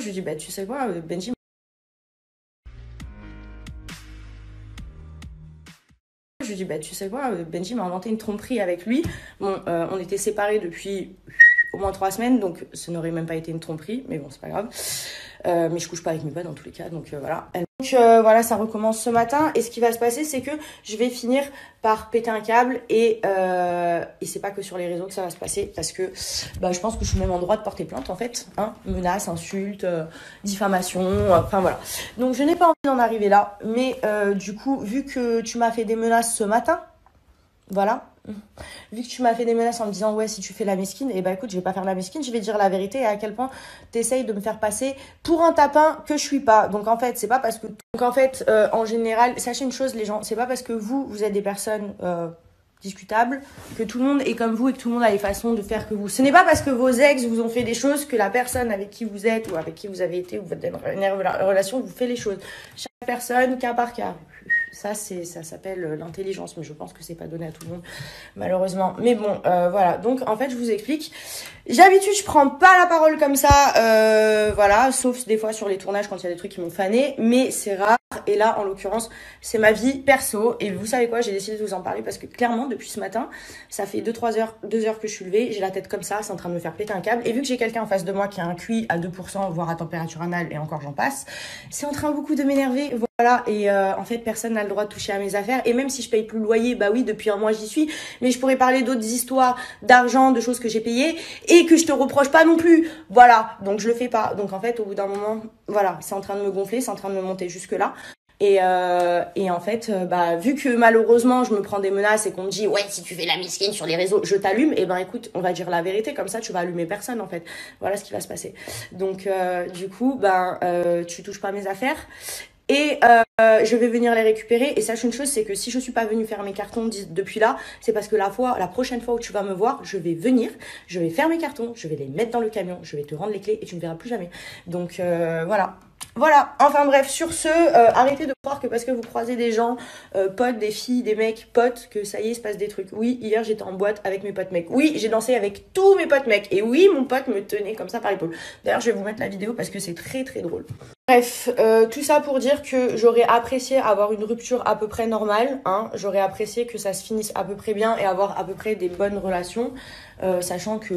Je lui dis, bah tu sais quoi, Benji. Je lui dis, bah tu sais quoi, Benji m'a inventé une tromperie avec lui. Bon, on était séparés depuis au moins 3 semaines, donc ça n'aurait même pas été une tromperie, mais bon, c'est pas grave. Mais je couche pas avec mes potes dans tous les cas, donc voilà. Donc voilà, ça recommence ce matin. Et ce qui va se passer, c'est que je vais finir par péter un câble. Et c'est pas que sur les réseaux que ça va se passer. Parce que bah, je pense que je suis même en droit de porter plainte, en fait. Hein, menaces, insultes, diffamation, enfin voilà. Donc je n'ai pas envie d'en arriver là. Mais du coup, vu que tu m'as fait des menaces ce matin, voilà. Vu que tu m'as fait des menaces en me disant ouais si tu fais la mesquine, et bah écoute je vais pas faire la mesquine, je vais dire la vérité et à quel point t'essayes de me faire passer pour un tapin que je suis pas. Donc en fait c'est pas parce que en général sachez une chose les gens, c'est pas parce que vous êtes des personnes discutables que tout le monde est comme vous et que tout le monde a les façons de faire que vous. Ce n'est pas parce que vos ex vous ont fait des choses que la personne avec qui vous êtes ou avec qui vous avez été ou votre dernière relation vous fait les choses. Chaque personne cas par cas. Ça s'appelle l'intelligence, mais je pense que c'est pas donné à tout le monde, malheureusement. Mais bon, voilà. Donc, en fait, je vous explique. D'habitude, je prends pas la parole comme ça, voilà, sauf des fois sur les tournages quand il y a des trucs qui m'ont fané, mais c'est rare. Et là, en l'occurrence, c'est ma vie perso. Et vous savez quoi, j'ai décidé de vous en parler parce que clairement, depuis ce matin, ça fait 2 heures que je suis levée. J'ai la tête comme ça, c'est en train de me faire péter un câble. Et vu que j'ai quelqu'un en face de moi qui a un QI à 2%, voire à température anale, et encore j'en passe, c'est en train beaucoup de m'énerver. Voilà, et en fait, personne n'a le droit de toucher à mes affaires. Et même si je paye plus le loyer, bah oui, depuis un mois j'y suis. Mais je pourrais parler d'autres histoires, d'argent, de choses que j'ai payées et que je te reproche pas non plus. Voilà, donc je le fais pas. Donc en fait, au bout d'un moment, voilà, c'est en train de me gonfler, c'est en train de me monter jusque là. Et en fait, bah vu que malheureusement je me prends des menaces et qu'on me dit ouais si tu fais la misquine sur les réseaux, je t'allume. Et ben écoute, on va dire la vérité comme ça, tu vas allumer personne en fait. Voilà ce qui va se passer. Donc du coup, tu touches pas à mes affaires. Et je vais venir les récupérer. Et sache une chose, c'est que si je suis pas venue faire mes cartons depuis là, c'est parce que la prochaine fois où tu vas me voir, je vais venir, je vais faire mes cartons, je vais les mettre dans le camion, je vais te rendre les clés et tu me verras plus jamais. Donc voilà. Voilà, enfin bref, sur ce, arrêtez de croire que parce que vous croisez des gens, potes, des filles, des mecs, potes, que ça y est, il se passe des trucs. Oui, hier j'étais en boîte avec mes potes mecs. Oui, j'ai dansé avec tous mes potes mecs. Et oui, mon pote me tenait comme ça par l'épaule. D'ailleurs, je vais vous mettre la vidéo parce que c'est très très drôle. Bref, tout ça pour dire que j'aurais apprécié avoir une rupture à peu près normale. Hein. J'aurais apprécié que ça se finisse à peu près bien et avoir à peu près des bonnes relations. Sachant que,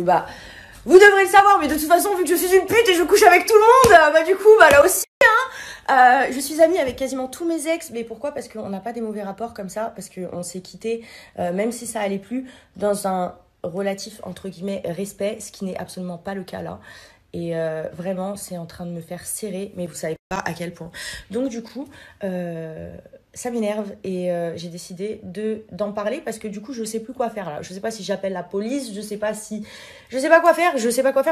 vous devrez le savoir, mais de toute façon, vu que je suis une pute et je couche avec tout le monde, du coup, là aussi, je suis amie avec quasiment tous mes ex. Mais pourquoi? Parce qu'on n'a pas des mauvais rapports comme ça, parce qu'on s'est quittés, même si ça allait plus, dans un relatif, entre guillemets, respect, ce qui n'est absolument pas le cas là. Et vraiment, c'est en train de me faire serrer, mais vous savez pas à quel point. Donc du coup, ça m'énerve et j'ai décidé d'en parler parce que du coup, je sais plus quoi faire là. Je sais pas si j'appelle la police, je sais pas quoi faire,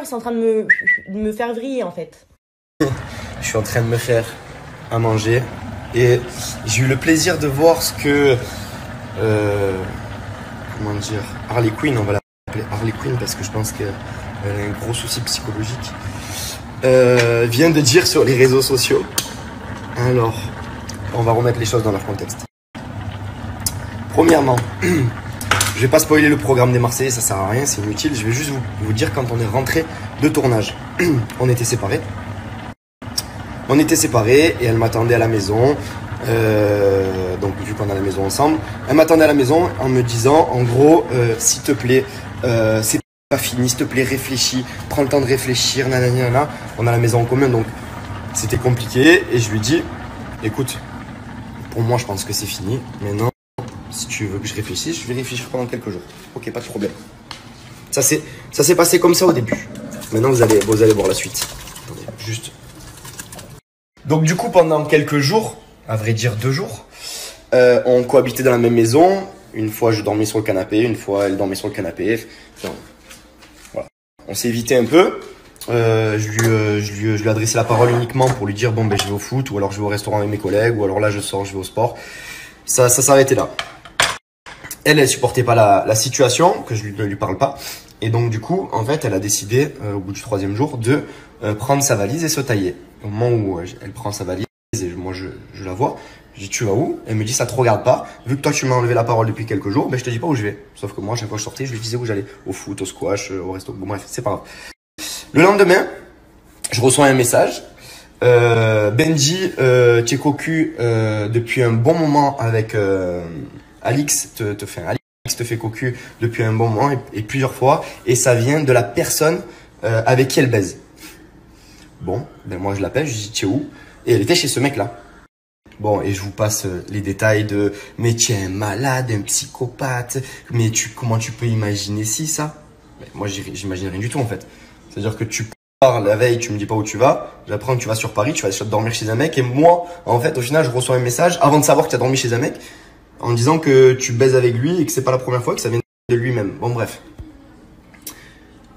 c'est en train de me faire vriller en fait. Je suis en train de me faire à manger et j'ai eu le plaisir de voir ce que comment dire, Harley Quinn, on va l'appeler Harley Quinn parce que je pense qu'elle a un gros souci psychologique, vient de dire sur les réseaux sociaux. Alors, on va remettre les choses dans leur contexte. Premièrement, je vais pas spoiler le programme des Marseillais, ça sert à rien, c'est inutile. Je vais juste vous dire quand on est rentré de tournage. On était séparés. Et elle m'attendait à la maison. Donc vu qu'on a la maison ensemble, elle m'attendait à la maison en me disant en gros s'il te plaît, c'est pas fini, s'il te plaît réfléchis, prends le temps de réfléchir, nanana. On a la maison en commun donc c'était compliqué et je lui dis écoute, pour moi je pense que c'est fini, maintenant si tu veux que je réfléchisse, je vais réfléchir pendant quelques jours. Ok, pas de problème. Ça s'est passé comme ça au début. Maintenant vous allez voir la suite. Attendez, juste. Donc du coup pendant quelques jours, à vrai dire 2 jours, on cohabitait dans la même maison. Une fois je dormais sur le canapé, une fois elle dormait sur le canapé. Enfin, voilà. On s'est évité un peu. Je lui ai adressé la parole uniquement pour lui dire bon ben je vais au foot ou alors je vais au restaurant avec mes collègues ou alors là je sors, je vais au sport. Ça s'arrêtait là. Elle supportait pas la situation, que je ne lui parle pas. Et donc du coup, en fait, elle a décidé, au bout du 3e jour, de prendre sa valise et se tailler. Au moment où elle prend sa valise et moi je la vois, je dis tu vas où? Elle me dit ça te regarde pas. Vu que toi tu m'as enlevé la parole depuis quelques jours, ben je te dis pas où je vais. Sauf que moi, à chaque fois que je sortais, je lui disais où j'allais. Au foot, au squash, au resto. Bon bref, c'est pas grave. Le lendemain, Je reçois un message. Benji, tu es cocu depuis un bon moment avec Alix Alix te fait cocu depuis un bon moment et plusieurs fois et ça vient de la personne avec qui elle baise. Bon, ben moi je l'appelle, je lui dis tu es où? Et elle était chez ce mec là. Bon, et je vous passe les détails de mais tu es un malade, un psychopathe, mais comment tu peux imaginer ça? Mais moi j'imagine rien du tout en fait. C'est-à-dire que tu pars la veille, tu me dis pas où tu vas, j'apprends que tu vas sur Paris, tu vas dormir chez un mec et moi en fait au final je reçois un message avant de savoir que tu as dormi chez un mec en disant que tu baises avec lui et que c'est pas la première fois, que ça vient de lui-même. Bon bref.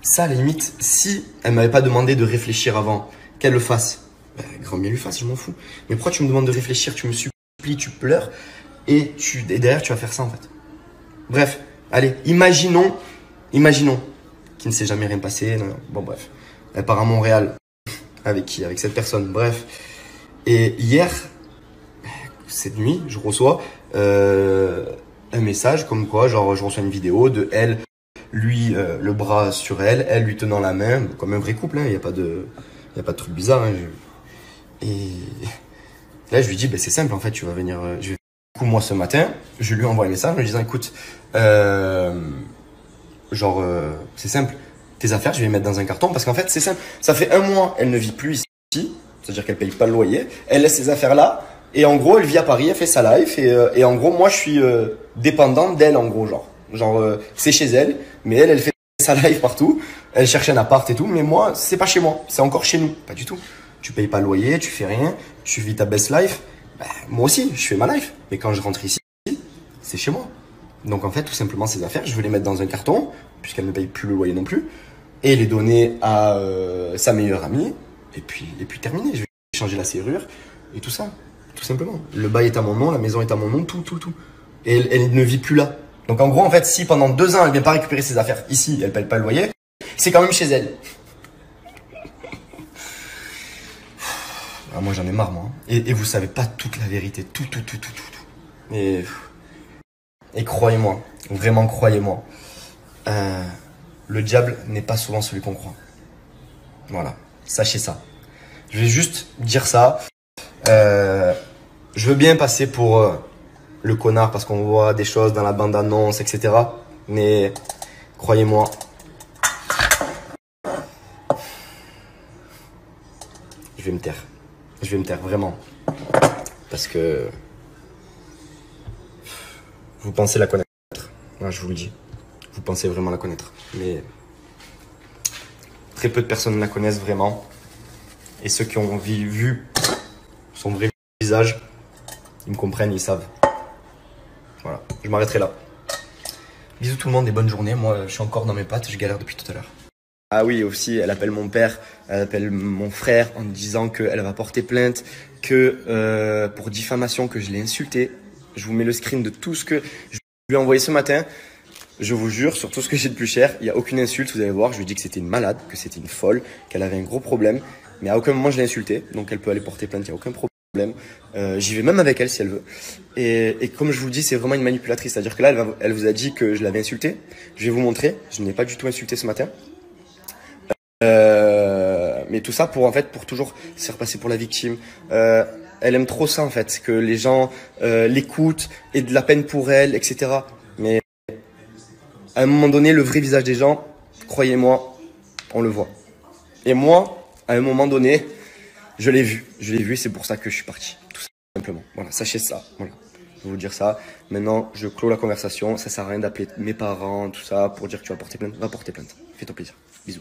Ça à la limite, si elle m'avait pas demandé de réfléchir avant, qu'elle le fasse. Bah, grand bien lui fasse, je m'en fous. Mais pourquoi tu me demandes de réfléchir, tu me supplies, tu pleures et derrière tu vas faire ça en fait. Bref, allez, imaginons qu'il ne s'est jamais rien passé. Non, non. Bon bref, elle part à Montréal. Avec qui? Avec cette personne. Bref. Et hier, cette nuit, je reçois un message comme quoi, genre, je reçois une vidéo de elle, lui, le bras sur elle, elle lui tenant la main, comme un vrai couple. Il n'y a pas de truc bizarre. Hein. Et là, je lui dis, ben, c'est simple, en fait, tu vas venir. Du coup, moi, ce matin, je lui envoie un message en lui disant, écoute, c'est simple, tes affaires, je vais les mettre dans un carton parce qu'en fait, c'est simple. Ça fait un mois, elle ne vit plus ici, c'est-à-dire qu'elle paye pas le loyer. Elle laisse ses affaires là et en gros, elle vit à Paris, elle fait sa life et en gros, moi, je suis dépendant d'elle, en gros, c'est chez elle, mais elle fait sa life partout. Elle cherche un appart et tout, mais moi, c'est pas chez moi, c'est encore chez nous, pas du tout. Tu payes pas le loyer, tu fais rien, tu vis ta best life. Ben, moi aussi, je fais ma life, mais quand je rentre ici, c'est chez moi. Donc en fait, tout simplement, ces affaires, je vais les mettre dans un carton, puisqu'elle ne paye plus le loyer non plus, et les donner à sa meilleure amie, et puis terminer. Je vais changer la serrure, et tout ça, tout simplement. Le bail est à mon nom, la maison est à mon nom, tout. Et elle ne vit plus là. Donc en gros, en fait, si pendant 2 ans, elle vient pas récupérer ses affaires ici, elle paye pas le loyer, c'est quand même chez elle. Ah, moi j'en ai marre, moi. Et vous savez pas toute la vérité, tout. Et croyez-moi, vraiment croyez-moi, le diable n'est pas souvent celui qu'on croit. Voilà, sachez ça. Je vais juste dire ça. Je veux bien passer pour le connard parce qu'on voit des choses dans la bande-annonce, etc. Mais croyez-moi, je vais me taire. Je vais me taire, vraiment. Parce que vous pensez la connaître. Ouais, je vous le dis. Vous pensez vraiment la connaître. Mais très peu de personnes la connaissent vraiment. Et ceux qui ont vu son vrai visage, ils me comprennent, ils savent. Voilà, je m'arrêterai là. Bisous tout le monde et bonne journée. Moi, je suis encore dans mes pattes, je galère depuis tout à l'heure. Ah oui, aussi, elle appelle mon père, elle appelle mon frère en me disant qu'elle va porter plainte, que pour diffamation, que je l'ai insulté. Je vous mets le screen de tout ce que je lui ai envoyé ce matin. Je vous jure, sur tout ce que j'ai de plus cher, il n'y a aucune insulte, vous allez voir. Je lui ai dit que c'était une malade, que c'était une folle, qu'elle avait un gros problème. Mais à aucun moment je l'ai insultée, donc elle peut aller porter plainte, il n'y a aucun problème. J'y vais même avec elle si elle veut. Et comme je vous le dis, c'est vraiment une manipulatrice. C'est-à-dire que là, elle vous a dit que je l'avais insultée. Je vais vous montrer, je ne l'ai pas du tout insulté ce matin. Mais tout ça pour toujours se faire passer pour la victime. Elle aime trop ça en fait, que les gens l'écoutent et de la peine pour elle, etc. Mais à un moment donné, le vrai visage des gens, croyez-moi, on le voit. Et moi, à un moment donné, je l'ai vu, c'est pour ça que je suis parti, tout simplement. Voilà, sachez ça. Voilà. Je vais vous dire ça. Maintenant, je clôt la conversation. Ça sert à rien d'appeler mes parents, tout ça, pour dire que tu vas porter plainte. Va porter plainte. Fais-toi plaisir. Bisous.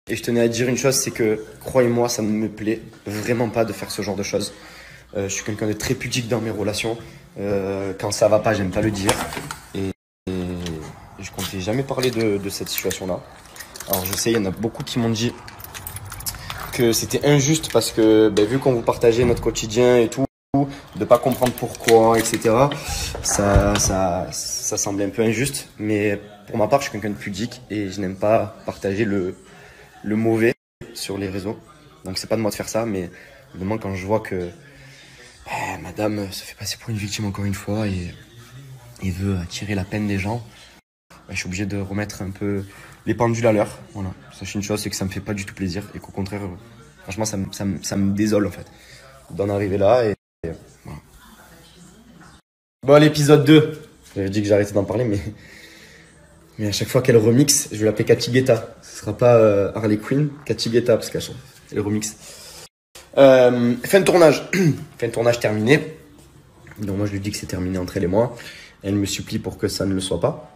Et je tenais à dire une chose, c'est que, croyez-moi, ça ne me plaît vraiment pas de faire ce genre de choses. Je suis quelqu'un de très pudique dans mes relations. Quand ça va pas, j'aime pas le dire. Et je comptais jamais parler de cette situation-là. Alors je sais, il y en a beaucoup qui m'ont dit que c'était injuste parce que vu qu'on vous partageait notre quotidien et tout, de pas comprendre pourquoi, etc. Ça semblait un peu injuste. Mais pour ma part, je suis quelqu'un de pudique et je n'aime pas partager le mauvais sur les réseaux. Donc c'est pas de moi de faire ça, mais évidemment quand je vois que madame se fait passer pour une victime encore une fois et veut attirer la peine des gens, je suis obligé de remettre un peu les pendules à l'heure. Voilà. Sachez une chose, c'est que ça me fait pas du tout plaisir et qu'au contraire, franchement, ça me désole en fait d'en arriver là. Et voilà. Bon, l'épisode 2, j'avais dit que j'arrêtais d'en parler, mais à chaque fois qu'elle remixe, je vais l'appeler Cathy Guetta. Ce sera pas Harley Quinn, Cathy Guetta, parce qu'elle remixe. Fin de tournage. Fin de tournage terminé. Donc moi je lui dis que c'est terminé entre elle et moi. Elle me supplie pour que ça ne le soit pas.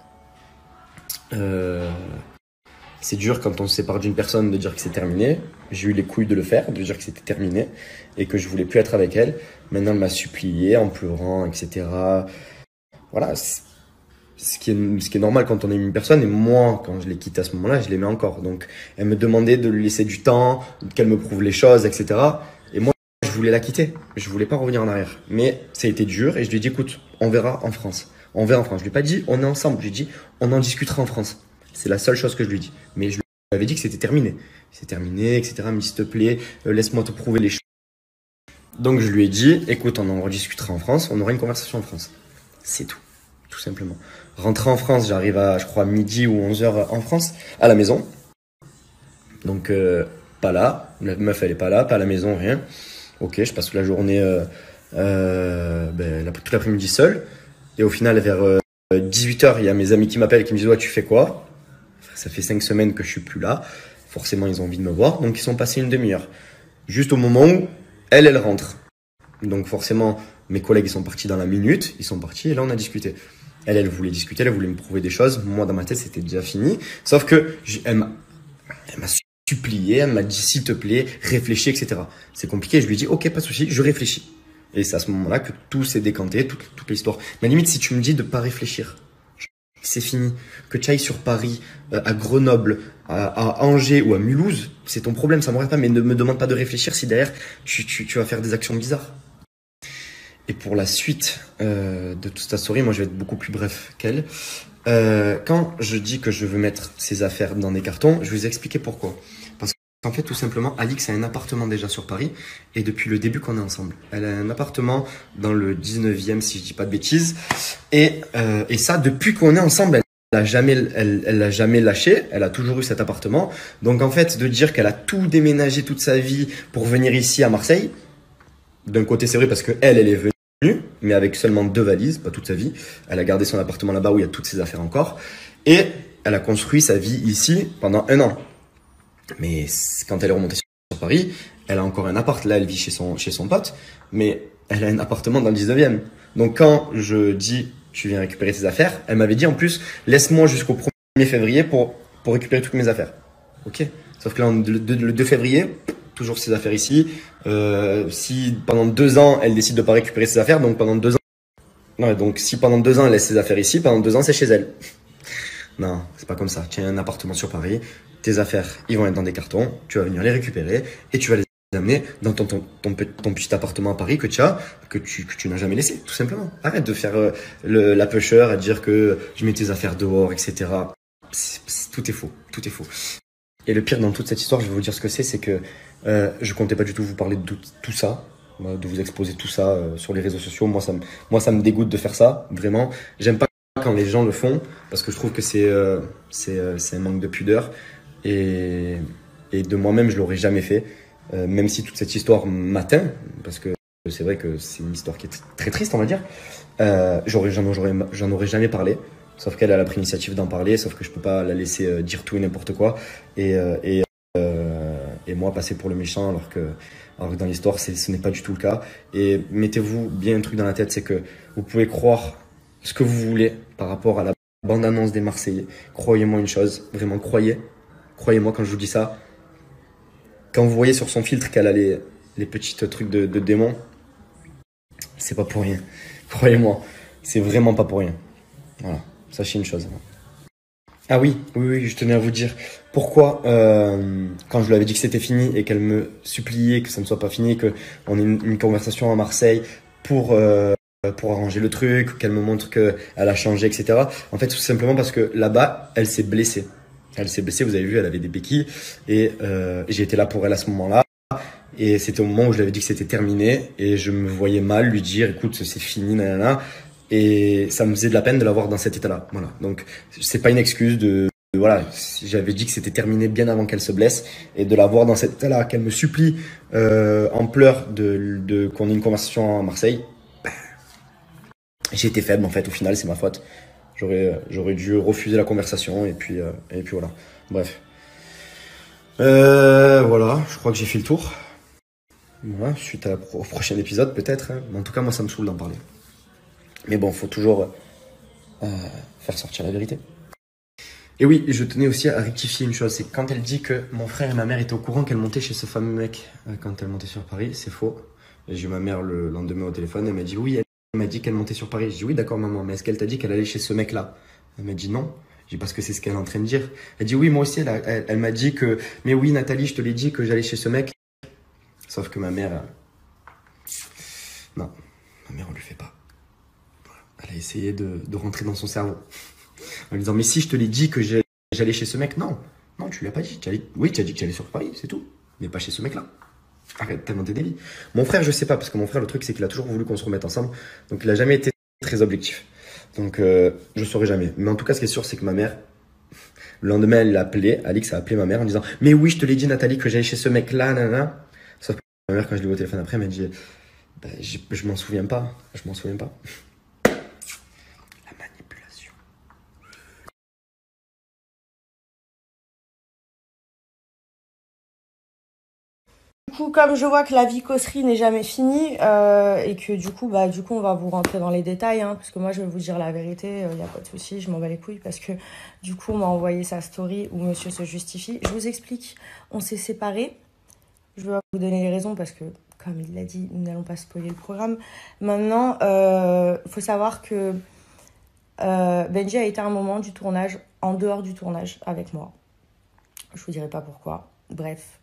C'est dur quand on se sépare d'une personne de dire que c'est terminé. J'ai eu les couilles de le faire, de dire que c'était terminé et que je voulais plus être avec elle. Maintenant elle m'a supplié en pleurant, etc. Voilà, ce qui est normal quand on aime une personne. Et moi, quand je l'ai quittée à ce moment-là, je l'aimais encore. Donc elle me demandait de lui laisser du temps, qu'elle me prouve les choses, etc. Et moi, je voulais la quitter. Je voulais pas revenir en arrière. Mais ça a été dur et je lui ai dit, écoute, on verra en France. On verra en France. Je lui ai pas dit, on est ensemble. Je lui ai dit, on en discutera en France. C'est la seule chose que je lui ai dit. Mais je lui avais dit que c'était terminé. C'est terminé, etc. Elle me dit, s'il te plaît, laisse-moi te prouver les choses. Donc je lui ai dit, écoute, on en rediscutera en France. On aura une conversation en France. C'est tout. Tout simplement. Rentrer en France, j'arrive à, je crois, midi ou 11h en France, à la maison. Donc, pas là. La meuf, elle est pas là, pas à la maison, rien. Ok, je passe toute la journée, toute l'après-midi seul. Et au final, vers 18h, il y a mes amis qui m'appellent et qui me disent, ouais, tu fais quoi? Ça fait 5 semaines que je suis plus là. Forcément, ils ont envie de me voir. Donc, ils sont passés une demi-heure. Juste au moment où elle rentre. Donc, forcément, mes collègues, ils sont partis dans la minute. Ils sont partis et là, on a discuté. Elle voulait discuter, elle voulait me prouver des choses. Moi, dans ma tête, c'était déjà fini. Sauf que elle m'a supplié, elle m'a dit, s'il te plaît, réfléchis, etc. C'est compliqué. Je lui ai dit, ok, pas de souci, je réfléchis. Et c'est à ce moment-là que tout s'est décanté, toute l'histoire. Mais limite, si tu me dis de pas réfléchir, c'est fini. Que tu ailles sur Paris, à Grenoble, à Angers ou à Mulhouse, c'est ton problème, ça m'aurait pas. Mais ne me demande pas de réfléchir si derrière, tu vas faire des actions bizarres. Et pour la suite de toute ta story, moi je vais être beaucoup plus bref qu'elle. Quand je dis que je veux mettre ses affaires dans des cartons, je vais vous expliquer pourquoi. Parce qu'en fait, tout simplement, Alix a un appartement déjà sur Paris et depuis le début qu'on est ensemble. Elle a un appartement dans le 19e, si je dis pas de bêtises. Et ça, depuis qu'on est ensemble, elle l'a jamais lâché. Elle a toujours eu cet appartement. Donc en fait, de dire qu'elle a tout déménagé toute sa vie pour venir ici à Marseille, d'un côté c'est vrai parce que elle est venue, mais avec seulement 2 valises, pas toute sa vie. Elle a gardé son appartement là-bas où il y a toutes ses affaires encore. Et elle a construit sa vie ici pendant 1 an. Mais quand elle est remontée sur Paris, elle a encore un appart. Là, elle vit chez son pote, mais elle a un appartement dans le 19e. Donc quand je dis, tu viens récupérer tes affaires, elle m'avait dit en plus, laisse-moi jusqu'au 1er février pour récupérer toutes mes affaires. Ok. Sauf que là, le 2 février, toujours ses affaires ici. Si pendant 2 ans, elle décide de pas récupérer ses affaires, donc pendant 2 ans, non, donc si pendant 2 ans, elle laisse ses affaires ici, pendant 2 ans, c'est chez elle. Non, c'est pas comme ça. Tu as un appartement sur Paris, tes affaires, ils vont être dans des cartons, tu vas venir les récupérer et tu vas les amener dans ton petit appartement à Paris que tu n'as jamais laissé, tout simplement. Arrête de faire la pusher à dire que je mets tes affaires dehors, etc. Tout est faux, tout est faux. Et le pire dans toute cette histoire, je vais vous dire ce que c'est que je comptais pas du tout vous parler de tout ça, de vous exposer tout ça sur les réseaux sociaux. Moi, ça me dégoûte de faire ça, vraiment. J'aime pas quand les gens le font parce que je trouve que c'est un manque de pudeur et de moi-même, je l'aurais jamais fait, même si toute cette histoire m'atteint parce que c'est vrai que c'est une histoire qui est très triste, on va dire. J'en aurais jamais parlé. Sauf qu'elle a pris l'initiative d'en parler, sauf que je peux pas la laisser dire tout et n'importe quoi. Et moi passer pour le méchant alors que dans l'histoire ce n'est pas du tout le cas. Et mettez-vous bien un truc dans la tête, c'est que vous pouvez croire ce que vous voulez par rapport à la bande-annonce des Marseillais. Croyez-moi une chose, vraiment croyez-moi quand je vous dis ça, quand vous voyez sur son filtre qu'elle a les petits trucs de démon, c'est pas pour rien. Croyez-moi, c'est vraiment pas pour rien. Voilà, sachez une chose. Ah oui, je tenais à vous dire pourquoi, quand je lui avais dit que c'était fini et qu'elle me suppliait que ça ne soit pas fini, qu'on ait une conversation à Marseille pour arranger le truc, qu'elle me montre qu'elle a changé, etc. En fait, tout simplement parce que là-bas, elle s'est blessée. Elle s'est blessée, vous avez vu, elle avait des béquilles et j'ai été là pour elle à ce moment-là. Et c'était au moment où je lui avais dit que c'était terminé et je me voyais mal lui dire écoute, c'est fini, nanana. Et ça me faisait de la peine de la voir dans cet état-là. Voilà. Donc, c'est pas une excuse voilà. J'avais dit que c'était terminé bien avant qu'elle se blesse et de la voir dans cet état-là, qu'elle me supplie en pleurs qu'on ait une conversation à Marseille. J'ai été faible en fait. Au final, c'est ma faute. J'aurais dû refuser la conversation et puis voilà. Bref. Voilà. Je crois que j'ai fait le tour. Voilà. Suite au prochain épisode peut-être. Hein. Mais en tout cas, moi, ça me saoule d'en parler. Mais bon, faut toujours faire sortir la vérité. Et oui, je tenais aussi à rectifier une chose, c'est que quand elle dit que mon frère et ma mère étaient au courant qu'elle montait chez ce fameux mec quand elle montait sur Paris, c'est faux. J'ai eu ma mère le lendemain au téléphone, elle m'a dit oui, elle m'a dit qu'elle montait sur Paris. J'ai dit oui, d'accord maman, mais est-ce qu'elle t'a dit qu'elle allait chez ce mec-là? Elle m'a dit non. J'ai dit parce que c'est ce qu'elle est en train de dire. Elle dit oui, moi aussi, elle m'a dit que, mais oui Nathalie, je te l'ai dit que j'allais chez ce mec. Sauf que ma mère, non, ma mère on lui fait pas. Elle a essayé de rentrer dans son cerveau. En lui disant, mais si je te l'ai dit que j'allais chez ce mec, non, tu lui as pas dit. Oui, tu as dit que tu allais sur Paris, c'est tout. Mais pas chez ce mec-là. Arrête tellement tes délits. Mon frère, je sais pas, parce que mon frère, le truc, c'est qu'il a toujours voulu qu'on se remette ensemble. Donc, il a jamais été très objectif. Donc, je saurais jamais. Mais en tout cas, ce qui est sûr, c'est que ma mère, le lendemain, elle l'a appelé, Alix a appelé ma mère en disant, mais oui, je te l'ai dit, Nathalie, que j'allais chez ce mec-là, nanana. Sauf que ma mère, quand je l'ai vu au téléphone après, elle m'a dit, je m'en souviens pas. Je m'en souviens pas. Du coup, comme je vois que la vicosserie n'est jamais finie et que du coup, on va vous rentrer dans les détails, hein, parce que moi, je vais vous dire la vérité, il n'y a pas de souci, je m'en bats les couilles, parce que du coup, on m'a envoyé sa story où monsieur se justifie. Je vous explique, on s'est séparés. Je vais vous donner les raisons parce que, comme il l'a dit, nous n'allons pas spoiler le programme. Maintenant, faut savoir que Benji a été à un moment du tournage, en dehors du tournage, avec moi. Je vous dirai pas pourquoi. Bref.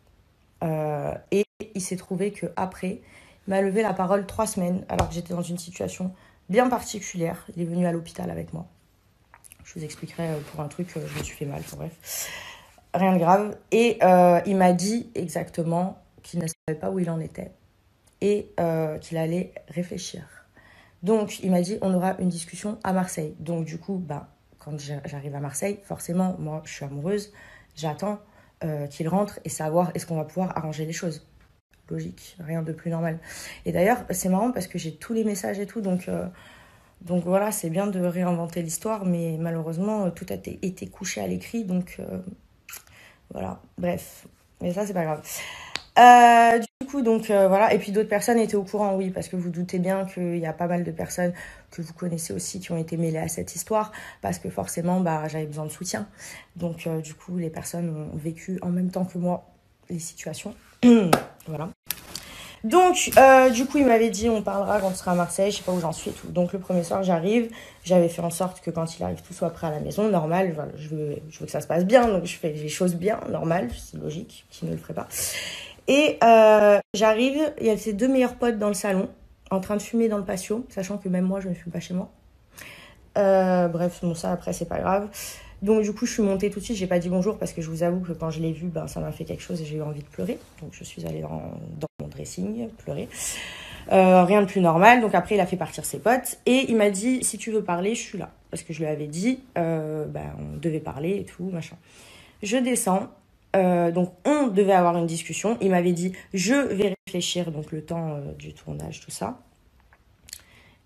Et il s'est trouvé qu'après, il m'a levé la parole 3 semaines, alors que j'étais dans une situation bien particulière. Il est venu à l'hôpital avec moi. Je vous expliquerai pour un truc, je me suis fait mal, bref. Rien de grave. Et il m'a dit exactement qu'il ne savait pas où il en était et qu'il allait réfléchir. Donc, il m'a dit, on aura une discussion à Marseille. Donc, du coup, quand j'arrive à Marseille, forcément, moi, je suis amoureuse, j'attends qu'il rentre et savoir est-ce qu'on va pouvoir arranger les choses. Logique, rien de plus normal. Et d'ailleurs, c'est marrant parce que j'ai tous les messages et tout, donc voilà, c'est bien de réinventer l'histoire, mais malheureusement, tout a été couché à l'écrit, donc voilà, bref. Mais ça, c'est pas grave. Du coup, voilà. Et puis d'autres personnes étaient au courant, oui, parce que vous doutez bien qu'il y a pas mal de personnes que vous connaissez aussi qui ont été mêlées à cette histoire, parce que forcément, j'avais besoin de soutien. Donc, du coup, les personnes ont vécu en même temps que moi les situations. Voilà. Donc, du coup, il m'avait dit, on parlera quand on sera à Marseille, je sais pas où j'en suis et tout. Donc, le premier soir, j'arrive. J'avais fait en sorte que quand il arrive, tout soit prêt à la maison, normal. Voilà, je veux que ça se passe bien, donc je fais les choses bien, normal, c'est logique, qui ne le ferait pas. Et j'arrive, il y a ses 2 meilleurs potes dans le salon, en train de fumer dans le patio, sachant que même moi, je ne fume pas chez moi. Bref, bon, ça, après, c'est pas grave. Donc, du coup, je suis montée tout de suite, j'ai pas dit bonjour, parce que je vous avoue que quand je l'ai vu, ça m'a fait quelque chose et j'ai eu envie de pleurer. Donc, je suis allée dans mon dressing, pleurer. Rien de plus normal. Donc, après, il a fait partir ses potes. Et il m'a dit, si tu veux parler, je suis là. Parce que je lui avais dit, on devait parler et tout, machin. Je descends. Donc on devait avoir une discussion. Il m'avait dit je vais réfléchir, donc le temps du tournage, tout ça.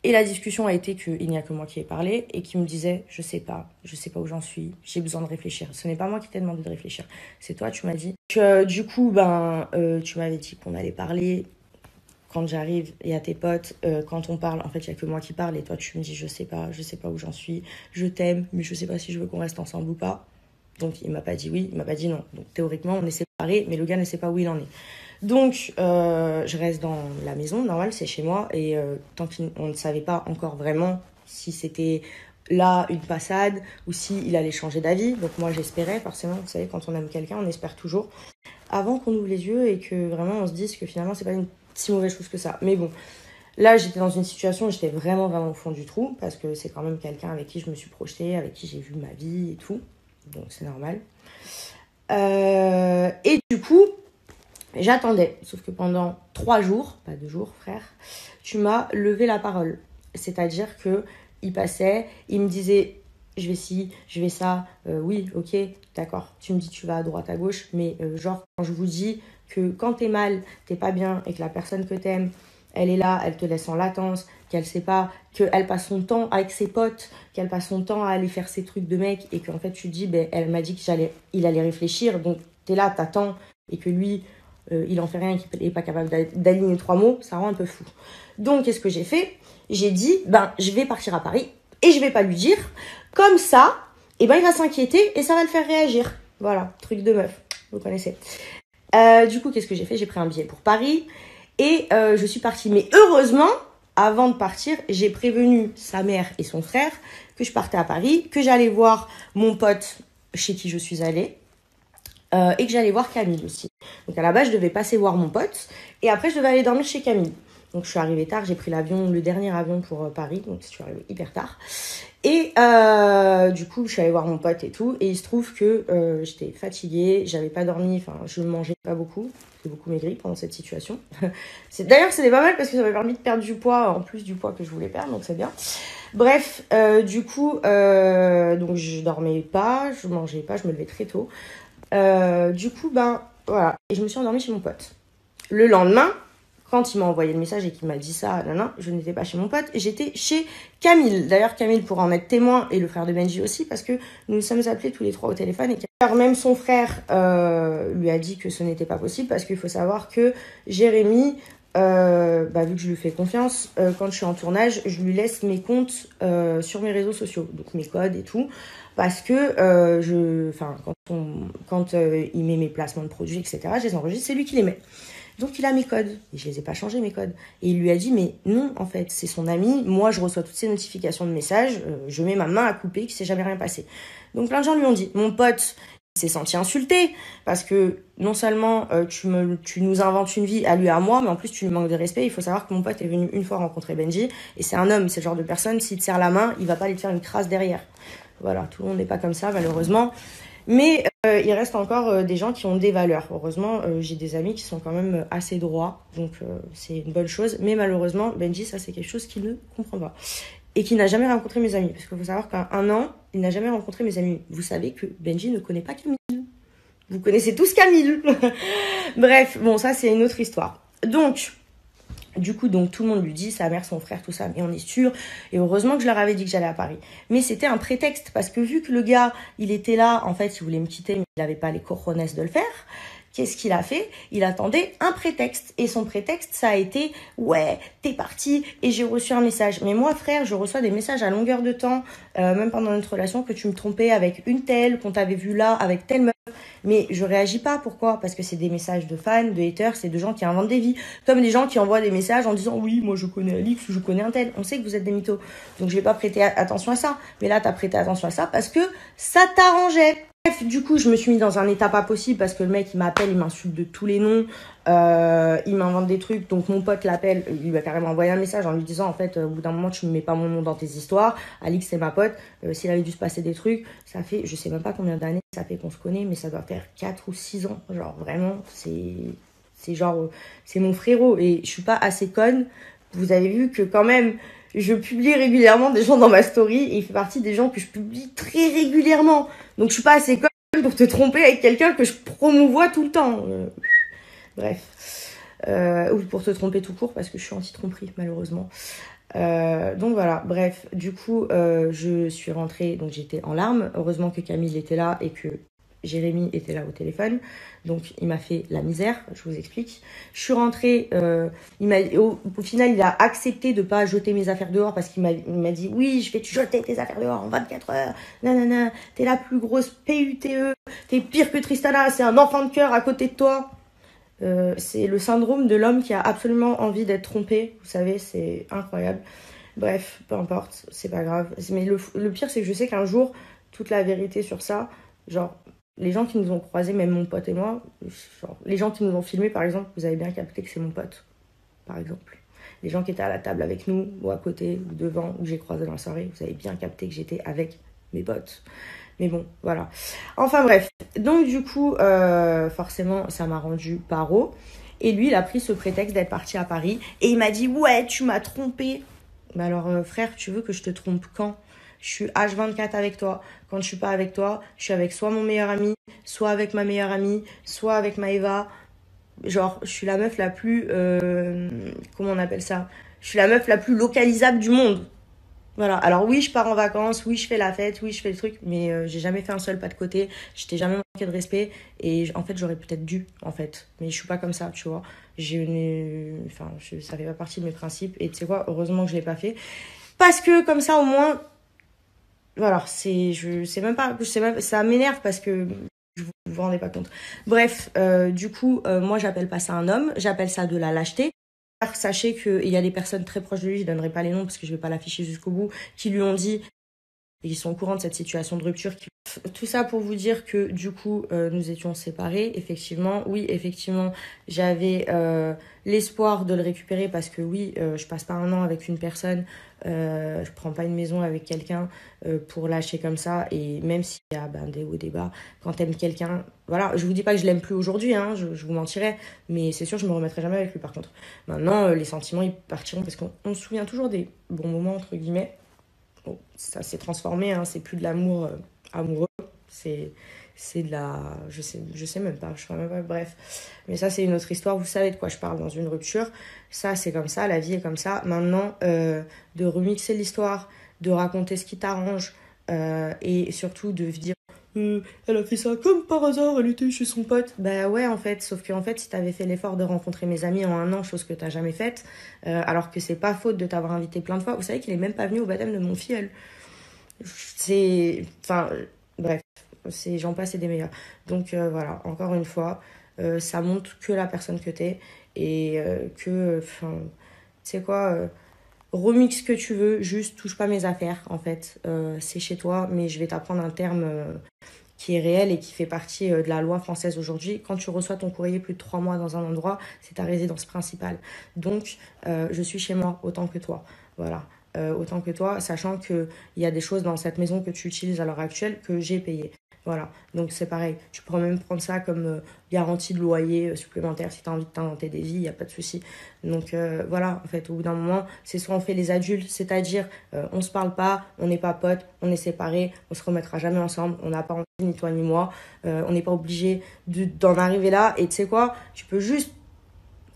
Et la discussion a été qu'il n'y a que moi qui ai parlé et qui me disait je sais pas où j'en suis, j'ai besoin de réfléchir. Ce n'est pas moi qui t'ai demandé de réfléchir, c'est toi, tu m'as dit. Du coup, tu m'avais dit qu'on allait parler. Quand j'arrive, il y a tes potes, quand on parle, en fait, il n'y a que moi qui parle et toi, tu me dis je sais pas où j'en suis, je t'aime, mais je sais pas si je veux qu'on reste ensemble ou pas. Donc il m'a pas dit oui, il m'a pas dit non. Donc théoriquement on est séparés, mais le gars ne sait pas où il en est. Donc je reste dans la maison, normal, c'est chez moi. Et tant qu'on ne savait pas encore vraiment si c'était là une passade ou si il allait changer d'avis. Donc moi j'espérais forcément, vous savez, quand on aime quelqu'un, on espère toujours. Avant qu'on ouvre les yeux et que vraiment on se dise que finalement c'est pas une si mauvaise chose que ça. Mais bon, là j'étais dans une situation où j'étais vraiment au fond du trou parce que c'est quand même quelqu'un avec qui je me suis projetée, avec qui j'ai vu ma vie et tout. Donc c'est normal. Et du coup, j'attendais. Sauf que pendant 3 jours, pas 2 jours frère, tu m'as levé la parole. C'est-à-dire que il passait, il me disait je vais ci, je vais ça, oui, ok, d'accord. Tu me dis tu vas à droite, à gauche, mais genre quand je vous dis que quand t'es mal, t'es pas bien et que la personne que t'aimes, elle est là, elle te laisse en latence, qu'elle sait pas, qu'elle passe son temps avec ses potes, qu'elle passe son temps à aller faire ses trucs de mec et qu'en fait tu te dis, ben, elle m'a dit qu'il allait réfléchir, donc t'es là, t'attends et que lui, il en fait rien, qu'il est pas capable d'aligner 3 mots, ça rend un peu fou. Donc qu'est-ce que j'ai fait? J'ai dit, ben, je vais partir à Paris et je vais pas lui dire, comme ça, et ben, il va s'inquiéter et ça va le faire réagir. Voilà, truc de meuf, vous connaissez. Du coup, qu'est-ce que j'ai fait? J'ai pris un billet pour Paris et je suis partie. Mais heureusement, avant de partir, j'ai prévenu sa mère et son frère que je partais à Paris, que j'allais voir mon pote chez qui je suis allée et que j'allais voir Camille aussi. Donc à la base, je devais passer voir mon pote et après, je devais aller dormir chez Camille. Donc je suis arrivée tard, j'ai pris l'avion, le dernier avion pour Paris, donc je suis arrivée hyper tard. Et du coup, je suis allée voir mon pote et tout, et il se trouve que j'étais fatiguée, j'avais pas dormi, enfin je mangeais pas beaucoup, j'ai beaucoup maigri pendant cette situation. D'ailleurs, c'était pas mal parce que ça m'a permis de perdre du poids, en plus du poids que je voulais perdre, donc c'est bien. Bref, du coup, donc je dormais pas, je mangeais pas, je me levais très tôt. Du coup, ben voilà, et je me suis endormie chez mon pote. Le lendemain, quand il m'a envoyé le message et qu'il m'a dit ça, je n'étais pas chez mon pote, j'étais chez Camille. D'ailleurs, Camille pourra en être témoin et le frère de Benji aussi parce que nous nous sommes appelés tous les 3 au téléphone. Et même son frère lui a dit que ce n'était pas possible parce qu'il faut savoir que Jérémy, vu que je lui fais confiance, quand je suis en tournage, je lui laisse mes comptes sur mes réseaux sociaux, donc mes codes et tout. Parce que quand il met mes placements de produits, etc., je les enregistre, c'est lui qui les met. Donc il a mes codes, et je les ai pas changés mes codes. Et il lui a dit, mais non, en fait, c'est son ami, moi je reçois toutes ces notifications de messages, je mets ma main à couper, qu'il s'est jamais rien passé. Donc plein de gens lui ont dit, mon pote, il s'est senti insulté, parce que non seulement tu nous inventes une vie à lui et à moi, mais en plus tu lui manques de respect. Il faut savoir que mon pote est venu une fois rencontrer Benji, et c'est un homme, c'est le genre de personne, s'il te serre la main, il va pas aller te faire une crasse derrière. Voilà, tout le monde n'est pas comme ça, malheureusement. Mais il reste encore des gens qui ont des valeurs. Heureusement, j'ai des amis qui sont quand même assez droits, donc c'est une bonne chose. Mais malheureusement, Benji, ça c'est quelque chose qu'il ne comprend pas. Et qu'il n'a jamais rencontré mes amis. Parce qu'il faut savoir qu'en 1 an, il n'a jamais rencontré mes amis. Vous savez que Benji ne connaît pas Camille. Vous connaissez tous Camille. Bref, bon, ça c'est une autre histoire. Donc... Du coup, donc tout le monde lui dit, sa mère, son frère, tout ça, mais on est sûr. Et heureusement que je leur avais dit que j'allais à Paris. Mais c'était un prétexte, parce que vu que le gars, il était là, en fait, il voulait me quitter, mais il n'avait pas les cojones de le faire. Qu'est-ce qu'il a fait? Il attendait un prétexte. Et son prétexte, ça a été, ouais, t'es parti et j'ai reçu un message. Mais moi, frère, je reçois des messages à longueur de temps, même pendant notre relation, que tu me trompais avec une telle, qu'on t'avait vu là, avec telle meuf. Mais je réagis pas. Pourquoi? Parce que c'est des messages de fans, de haters, c'est de gens qui inventent des vies. Comme des gens qui envoient des messages en disant, oui, moi je connais Alix, je connais un tel. On sait que vous êtes des mythos. Donc je vais pas prêter attention à ça. Mais là, t'as prêté attention à ça parce que ça t'arrangeait. Bref, du coup, je me suis mis dans un état pas possible parce que le mec, il m'appelle, il m'insulte de tous les noms, il m'invente des trucs. Donc, mon pote l'appelle, il lui a carrément envoyé un message en lui disant, en fait, au bout d'un moment, tu ne mets pas mon nom dans tes histoires. Alix, c'est ma pote. S'il avait dû se passer des trucs, ça fait, je sais même pas combien d'années ça fait qu'on se connaît, mais ça doit faire 4 ou 6 ans. Genre, vraiment, c'est genre, c'est mon frérot. Et je suis pas assez conne. Vous avez vu que quand même, je publie régulièrement des gens dans ma story et il fait partie des gens que je publie très régulièrement. Donc je suis pas assez conne pour te tromper avec quelqu'un que je promouvois tout le temps. Bref. Ou pour te tromper tout court parce que je suis anti-tromperie malheureusement. Donc voilà, bref, du coup je suis rentrée, donc j'étais en larmes. Heureusement que Camille était là et que Jérémy était là au téléphone, donc il m'a fait la misère, je vous explique. Je suis rentrée, au final il a accepté de pas jeter mes affaires dehors parce qu'il m'a dit oui, je vais te jeter tes affaires dehors en 24 heures, nanana, t'es la plus grosse PUTE, t'es pire que Tristana, c'est un enfant de cœur à côté de toi. C'est le syndrome de l'homme qui a absolument envie d'être trompé, vous savez, c'est incroyable. Bref, peu importe, c'est pas grave. Mais le pire, c'est que je sais qu'un jour, toute la vérité sur ça, genre, les gens qui nous ont croisés, même mon pote et moi, genre, les gens qui nous ont filmés, par exemple, vous avez bien capté que c'est mon pote, par exemple. Les gens qui étaient à la table avec nous, ou à côté, ou devant, ou que j'ai croisé dans la soirée, vous avez bien capté que j'étais avec mes potes. Mais bon, voilà. Enfin bref. Donc du coup, forcément, ça m'a rendu paro. Et lui, il a pris ce prétexte d'être parti à Paris. Et il m'a dit, ouais, tu m'as trompé. Mais alors, frère, tu veux que je te trompe quand? Je suis H24 avec toi. Quand je suis pas avec toi, je suis avec soit mon meilleur ami, soit avec ma meilleure amie, soit avec Maëva. Genre, je suis la meuf la plus... comment on appelle ça? Je suis la meuf la plus localisable du monde. Voilà. Alors oui, je pars en vacances, oui, je fais la fête, oui, je fais le truc, mais j'ai jamais fait un seul pas de côté. Je t'ai jamais manqué de respect. Et en fait, j'aurais peut-être dû, en fait. Mais je suis pas comme ça, tu vois. Ça fait pas partie de mes principes. Et tu sais quoi, heureusement que je l'ai pas fait. Parce que comme ça, au moins... Voilà, ça m'énerve parce que vous vous rendez pas compte. Bref, du coup, moi, j'appelle pas ça un homme, j'appelle ça de la lâcheté. Sachez qu'il y a des personnes très proches de lui, je donnerai pas les noms parce que je vais pas l'afficher jusqu'au bout, qui lui ont dit, et ils sont au courant de cette situation de rupture. Tout ça pour vous dire que du coup, nous étions séparés. Effectivement, oui, effectivement, j'avais l'espoir de le récupérer parce que oui, je passe pas un an avec une personne, je prends pas une maison avec quelqu'un pour lâcher comme ça. Et même s'il y a des hauts, des bas, quand t'aimes quelqu'un, voilà, je vous dis pas que je l'aime plus aujourd'hui, hein, je vous mentirais, mais c'est sûr, je me remettrai jamais avec lui par contre. Maintenant, les sentiments, ils partiront parce qu'on se souvient toujours des bons moments, entre guillemets. Bon, ça s'est transformé, hein, c'est plus de l'amour amoureux, c'est de la... Je sais même pas, je sais même pas, bref. Mais ça, c'est une autre histoire, vous savez de quoi je parle dans une rupture. Ça, c'est comme ça, la vie est comme ça. Maintenant, de remixer l'histoire, de raconter ce qui t'arrange, et surtout de dire elle a fait ça comme par hasard, elle était chez son pote. Bah ouais, en fait, sauf que en fait, si t'avais fait l'effort de rencontrer mes amis en un an, chose que t'as jamais faite, alors que c'est pas faute de t'avoir invité plein de fois. Vous savez qu'il est même pas venu au baptême de mon filleul. Enfin, bref, j'en passe et des meilleurs. Donc voilà, encore une fois, ça montre que la personne que t'es et enfin, tu sais quoi, remix ce que tu veux, juste touche pas mes affaires, en fait. C'est chez toi, mais je vais t'apprendre un terme qui est réel et qui fait partie de la loi française aujourd'hui. Quand tu reçois ton courrier plus de 3 mois dans un endroit, c'est ta résidence principale. Donc, je suis chez moi autant que toi. Voilà. Autant que toi, sachant qu'il y a des choses dans cette maison que tu utilises à l'heure actuelle que j'ai payées. Voilà, donc c'est pareil. Tu pourrais même prendre ça comme garantie de loyer supplémentaire si tu as envie de t'inventer des vies, il n'y a pas de souci. Donc voilà, en fait, au bout d'un moment, c'est soit on fait les adultes, c'est-à-dire on se parle pas, on n'est pas potes, on est séparés, on se remettra jamais ensemble, on n'a pas envie, ni toi ni moi, on n'est pas obligé d'en arriver là. Et tu sais quoi, tu peux juste...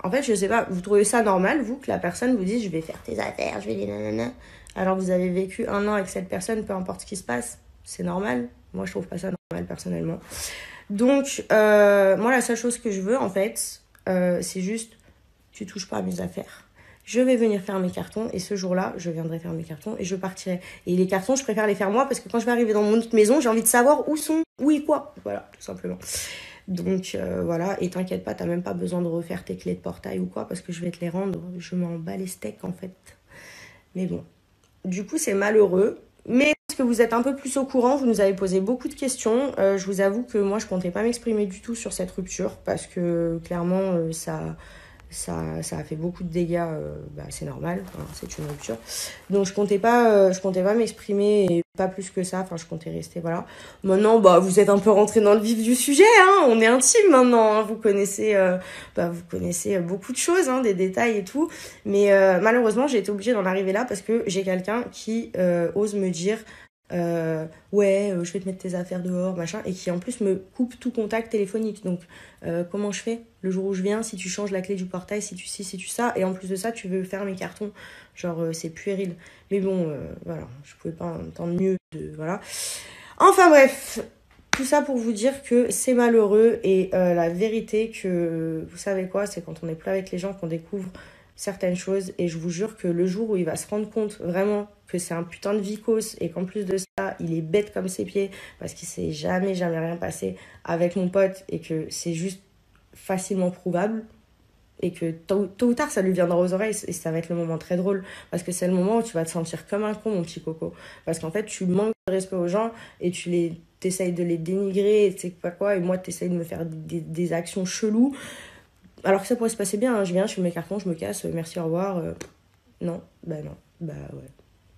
En fait, je sais pas, vous trouvez ça normal, vous, que la personne vous dise je vais faire tes affaires, je vais les nanana, alors que vous avez vécu un an avec cette personne, peu importe ce qui se passe, c'est normal. Moi, je trouve pas ça normal, personnellement. Donc, moi, la seule chose que je veux, en fait, c'est juste, tu touches pas à mes affaires. Je vais venir faire mes cartons, et ce jour-là, je viendrai faire mes cartons, et je partirai. Et les cartons, je préfère les faire moi, parce que quand je vais arriver dans mon autre maison, j'ai envie de savoir où et quoi. Voilà, tout simplement. Donc, voilà, et t'inquiète pas, t'as même pas besoin de refaire tes clés de portail ou quoi, parce que je vais te les rendre. Je m'en bats les steaks, en fait. Mais bon. Du coup, c'est malheureux. Mais parce que vous êtes un peu plus au courant, vous nous avez posé beaucoup de questions. Je vous avoue que moi, je comptais pas m'exprimer du tout sur cette rupture parce que clairement, ça a fait beaucoup de dégâts. C'est normal, hein, c'est une rupture. Donc, je comptais pas m'exprimer et pas plus que ça. Enfin, je comptais rester, voilà. Maintenant, vous êtes un peu rentrés dans le vif du sujet, hein. On est intime maintenant, hein. Vous connaissez beaucoup de choses, hein, des détails et tout. Mais malheureusement, j'ai été obligée d'en arriver là parce que j'ai quelqu'un qui ose me dire je vais te mettre tes affaires dehors, machin, et qui en plus me coupe tout contact téléphonique. Donc, comment je fais le jour où je viens, si tu changes la clé du portail, si tu ça, et en plus de ça, tu veux faire mes cartons. Genre, c'est puéril. Mais bon, voilà, je pouvais pas entendre mieux de... Voilà. Enfin bref, Tout ça pour vous dire que c'est malheureux et la vérité que, vous savez quoi, c'est quand on n'est plus avec les gens qu'on découvre certaines choses. Et je vous jure que le jour où il va se rendre compte vraiment que c'est un putain de vicose et qu'en plus de ça, il est bête comme ses pieds parce qu'il s'est jamais rien passé avec mon pote et que c'est juste facilement prouvable et que tôt ou tard ça lui viendra aux oreilles et ça va être le moment très drôle parce que c'est le moment où tu vas te sentir comme un con, mon petit coco, parce qu'en fait tu manques de respect aux gens et t'essayes de les dénigrer et tu sais pas quoi, et moi t'essayes de me faire des actions cheloues alors que ça pourrait se passer bien, hein. Je viens, je fais mes cartons, je me casse, merci, au revoir. Non, bah ouais,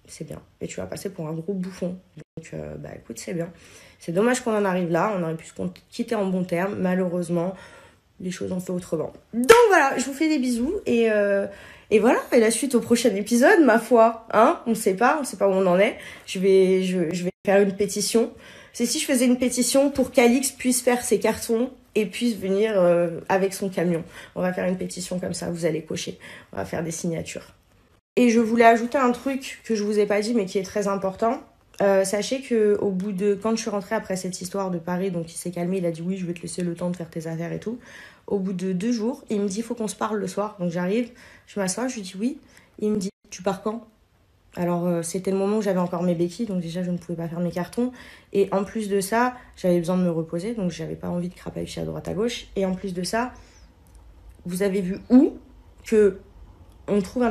c'est bien, et tu vas passer pour un gros bouffon, donc bah écoute, c'est bien, c'est dommage qu'on en arrive là, on aurait pu se quitter en bons termes, malheureusement les choses ont fait autrement. Donc voilà, je vous fais des bisous et voilà, et la suite au prochain épisode, ma foi, hein, on sait pas où on en est. Je vais faire une pétition. C'est si je faisais une pétition pour qu'Alix puisse faire ses cartons et puisse venir avec son camion. On va faire une pétition comme ça, vous allez cocher. On va faire des signatures. Et je voulais ajouter un truc que je vous ai pas dit mais qui est très important. Sachez que quand je suis rentrée après cette histoire de Paris, donc il s'est calmé, il a dit oui, je vais te laisser le temps de faire tes affaires et tout. Au bout de 2 jours, il me dit faut qu'on se parle le soir. Donc j'arrive, je m'assois, je lui dis oui. Il me dit tu pars quand? Alors c'était le moment où j'avais encore mes béquilles, donc déjà je ne pouvais pas faire mes cartons. Et en plus de ça, j'avais besoin de me reposer, donc j'avais pas envie de crapahucher à droite à gauche. Et en plus de ça, vous avez vu où que on trouve un